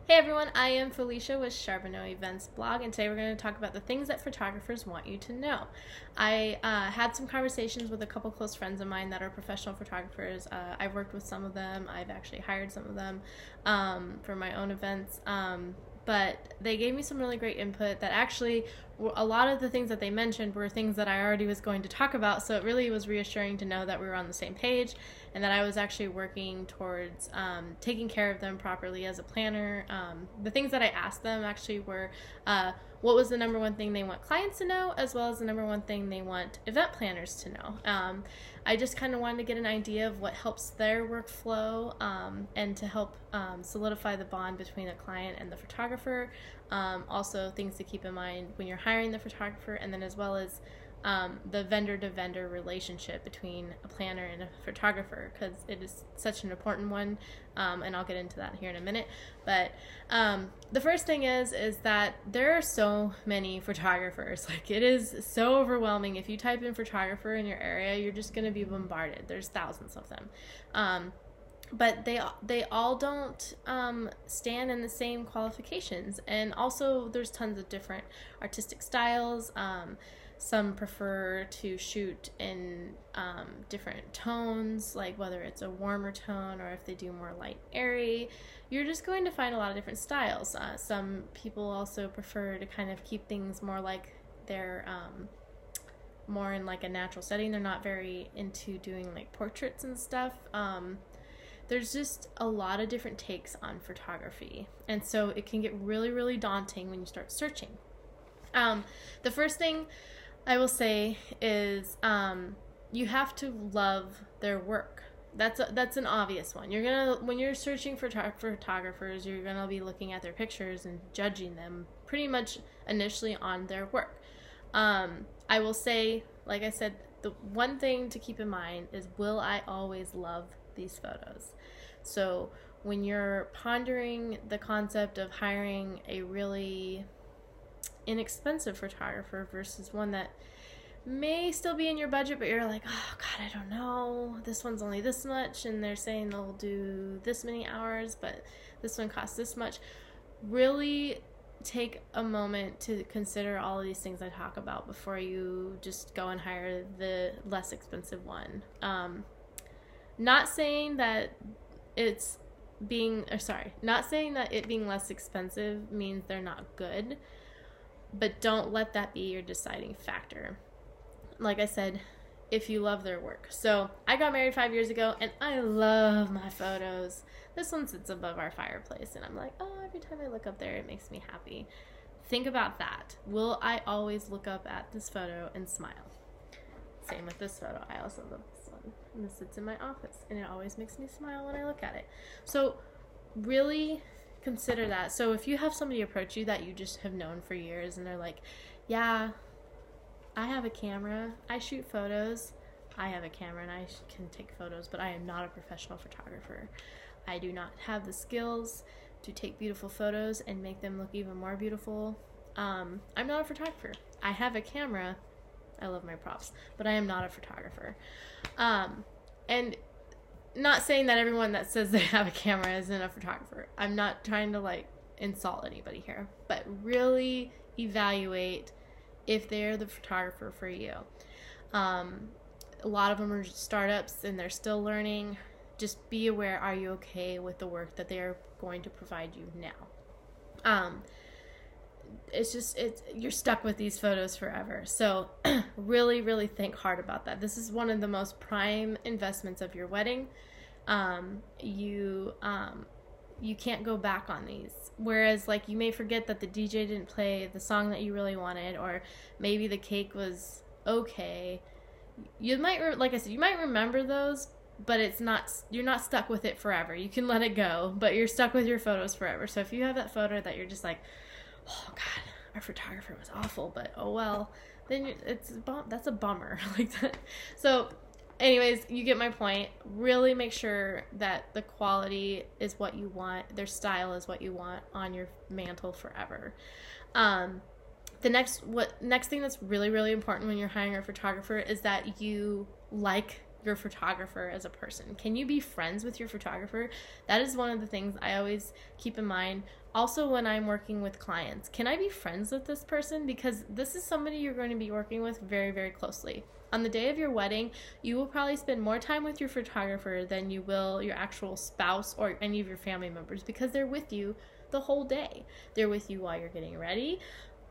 Hey everyone, I am Felicia with Charbonneau Events blog, and today we're going to talk about the things that photographers want you to know. I had some conversations with a couple close friends of mine that are professional photographers. I've worked with some of them. I've actually hired some of them for my own events. But they gave me some really great input that actually a lot of the things that they mentioned were things that I already was going to talk about. So it really was reassuring to know that we were on the same page and that I was actually working towards taking care of them properly as a planner. The things that I asked them actually were what was the number one thing they want clients to know, as well as the number one thing they want event planners to know. I just kind of wanted to get an idea of what helps their workflow and to help solidify the bond between a client and the photographer. Also things to keep in mind when you're hiring the photographer, and then as well as the vendor-to-vendor relationship between a planner and a photographer, because it is such an important one, and I'll get into that here in a minute. But the first thing is that there are so many photographers. Like, it is so overwhelming. If you type in photographer in your area, you're just going to be bombarded. There's thousands of them. But they all don't stand in the same qualifications, and also there's tons of different artistic styles. Some prefer to shoot in different tones, like whether it's a warmer tone or if they do more light airy. You're just going to find a lot of different styles. Some people also prefer to kind of keep things more like they're more in like a natural setting. They're not very into doing like portraits and stuff. There's just a lot of different takes on photography, and so it can get really, really daunting when you start searching. The first thing I will say is you have to love their work. That's an obvious one. When you're searching for photographers, you're gonna be looking at their pictures and judging them pretty much initially on their work. I will say, like I said, the one thing to keep in mind is, will I always love these photos? So when you're pondering the concept of hiring a really inexpensive photographer versus one that may still be in your budget, but you're like, oh god, I don't know, this one's only this much and they're saying they'll do this many hours, but this one costs this much, really take a moment to consider all of these things I talk about before you just go and hire the less expensive one. Not saying that it being less expensive means they're not good, but don't let that be your deciding factor. Like I said, if you love their work. So I got married 5 years ago, and I love my photos. This one sits above our fireplace, and I'm like, oh, every time I look up there, it makes me happy. Think about that. Will I always look up at this photo and smile? Same with this photo. I also love this one, and this sits in my office, and it always makes me smile when I look at it. So really consider that. So if you have somebody approach you that you just have known for years, and they're like, yeah, I have a camera, I shoot photos, I have a camera and I can take photos, but I am not a professional photographer. I do not have the skills to take beautiful photos and make them look even more beautiful. I'm not a photographer. I have a camera. I love my props, but I am not a photographer. And not saying that everyone that says they have a camera isn't a photographer. I'm not trying to like insult anybody here, but really evaluate if they're the photographer for you. A lot of them are startups and they're still learning. Just be aware, are you okay with the work that they're going to provide you now? You're stuck with these photos forever. So really, really think hard about that. This is one of the most prime investments of your wedding. You can't go back on these. Whereas, like, you may forget that the DJ didn't play the song that you really wanted, or maybe the cake was okay. You might, like I said, you might remember those, but you're not stuck with it forever. You can let it go, but you're stuck with your photos forever. So if you have that photo that you're just like, oh god, our photographer was awful, but oh well, then that's a bummer. Like that. So anyways, you get my point. Really make sure that the quality is what you want, their style is what you want on your mantle forever. The next thing that's really, really important when you're hiring a photographer is that you like your photographer as a person? Can you be friends with your photographer? That is one of the things I always keep in mind. Also, when I'm working with clients, can I be friends with this person? Because this is somebody you're going to be working with very, very closely. On the day of your wedding, you will probably spend more time with your photographer than you will your actual spouse or any of your family members, because they're with you the whole day. They're with you while you're getting ready.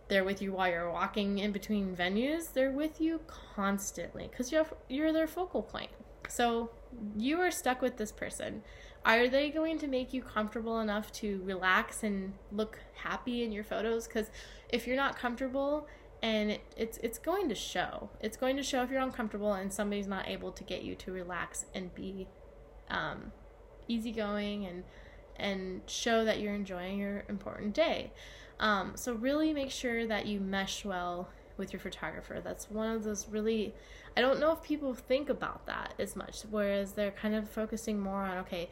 They're with you while you're walking in between venues. They're with you constantly because you're their focal point. So you are stuck with this person. Are they going to make you comfortable enough to relax and look happy in your photos? Because if you're not comfortable, and it's going to show. It's going to show if you're uncomfortable and somebody's not able to get you to relax and be easygoing and show that you're enjoying your important day. So really make sure that you mesh well with your photographer. That's one of those really, I don't know if people think about that as much, whereas they're kind of focusing more on, okay,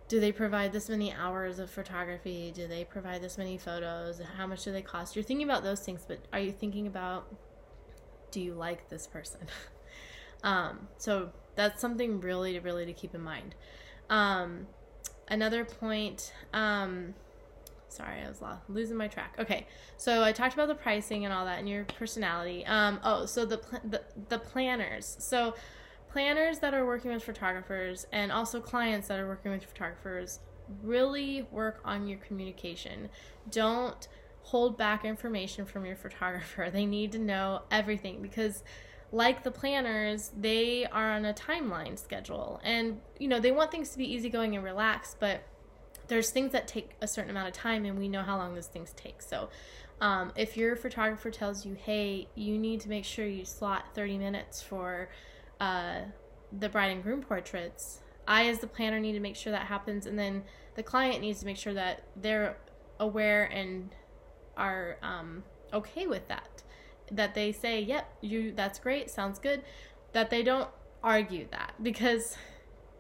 do they provide this many hours of photography? Do they provide this many photos? How much do they cost? You're thinking about those things, but are you thinking about, do you like this person? So that's something really to keep in mind. Another point, sorry, I was losing my track. Okay, so I talked about the pricing and all that and your personality. So the planners. So planners that are working with photographers and also clients that are working with photographers, really work on your communication. Don't hold back information from your photographer. They need to know everything because, like the planners, they are on a timeline schedule, and they want things to be easygoing and relaxed, but there's things that take a certain amount of time, and we know how long those things take. So if your photographer tells you, hey, you need to make sure you slot 30 minutes for the bride and groom portraits, I as the planner need to make sure that happens, and then the client needs to make sure that they're aware and are okay with that they say, yep, that's great, sounds good, that they don't argue that. Because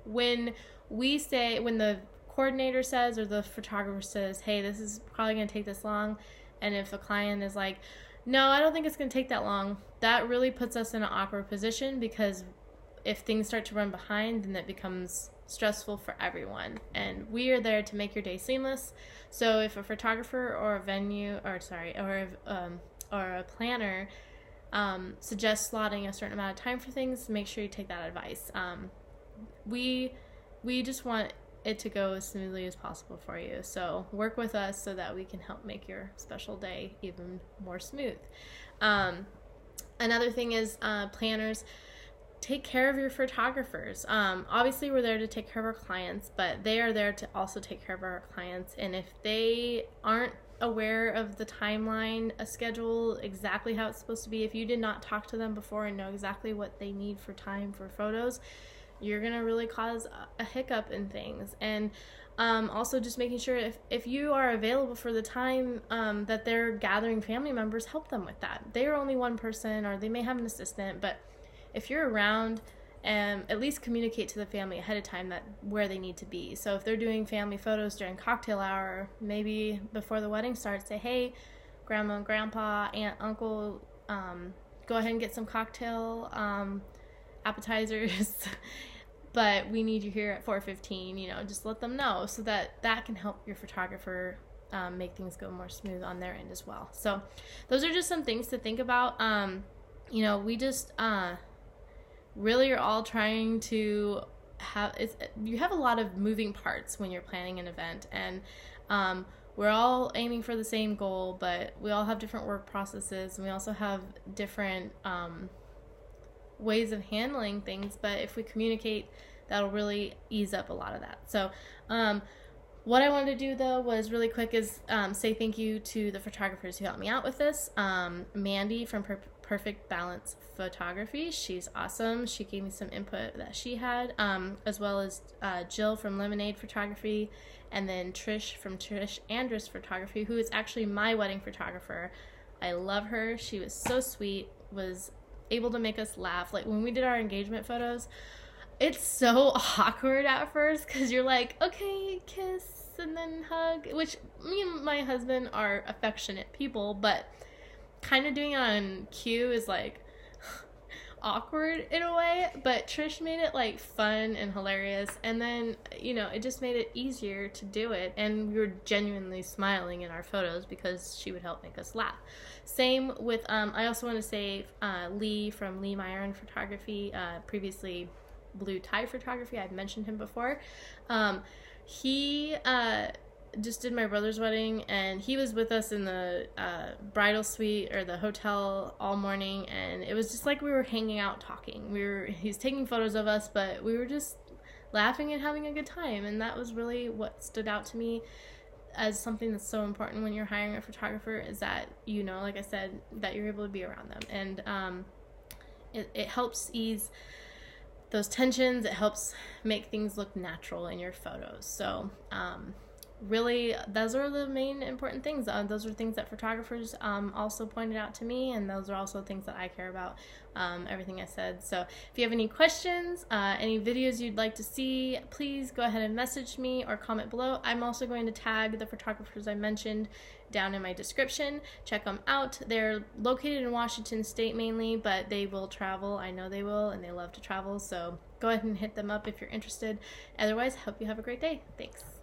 when the coordinator says or the photographer says, hey, this is probably going to take this long, and if a client is like, no, I don't think it's going to take that long, that really puts us in an awkward position, because if things start to run behind, then that becomes stressful for everyone, and we are there to make your day seamless. So if a photographer or a planner suggests slotting a certain amount of time for things, make sure you take that advice. We just want it to go as smoothly as possible for you. So work with us so that we can help make your special day even more smooth. Another thing is planners, take care of your photographers. Obviously, we're there to take care of our clients, but they are there to also take care of our clients. And if they aren't aware of the timeline, a schedule, exactly how it's supposed to be, if you did not talk to them before and know exactly what they need for time for photos, you're going to really cause a hiccup in things. And also just making sure if you are available for the time that they're gathering family members, help them with that. They are only one person, or they may have an assistant, but if you're around, at least communicate to the family ahead of time that where they need to be. So if they're doing family photos during cocktail hour, maybe before the wedding starts, say, hey, grandma and grandpa, aunt, uncle, go ahead and get some cocktail appetizers, but we need you here at 4:15. Just let them know, so that can help your photographer make things go more smooth on their end as well. So those are just some things to think about. We just really are all trying to you have a lot of moving parts when you're planning an event, and we're all aiming for the same goal, but we all have different work processes, and we also have different ways of handling things. But if we communicate, that'll really ease up a lot of that. So what I wanted to do, though, was really quick is say thank you to the photographers who helped me out with this. Mandy from Perfect Balance Photography, she's awesome. She gave me some input that she had, as well as Jill from Lemonade Photography, and then Trish from Andrus Photography, who is actually my wedding photographer. I love her. She was so sweet, was able to make us laugh. Like when we did our engagement photos, it's so awkward at first because you're like, okay, kiss and then hug, which me and my husband are affectionate people, but kind of doing it on cue is like, awkward in a way, but Trish made it like fun and hilarious, and then, you know, it just made it easier to do it, and we were genuinely smiling in our photos because she would help make us laugh. Same with I also want to say Lee from Myron Photography, previously Blue Tie Photography. I've mentioned him before. He just did my brother's wedding, and he was with us in the bridal suite or the hotel all morning, and it was just like we were hanging out talking. He's taking photos of us, but we were just laughing and having a good time, and that was really what stood out to me as something that's so important when you're hiring a photographer, is that, you know, like I said, that you're able to be around them, and it helps ease those tensions. It helps make things look natural in your photos. So really, those are the main important things. Those are things that photographers also pointed out to me, and those are also things that I care about, everything I said. So if you have any questions, any videos you'd like to see, please go ahead and message me or comment below. I'm also going to tag the photographers I mentioned down in my description. Check them out. They're located in Washington State mainly, but they will travel. I know they will, and they love to travel, so go ahead and hit them up if you're interested. Otherwise, hope you have a great day. Thanks.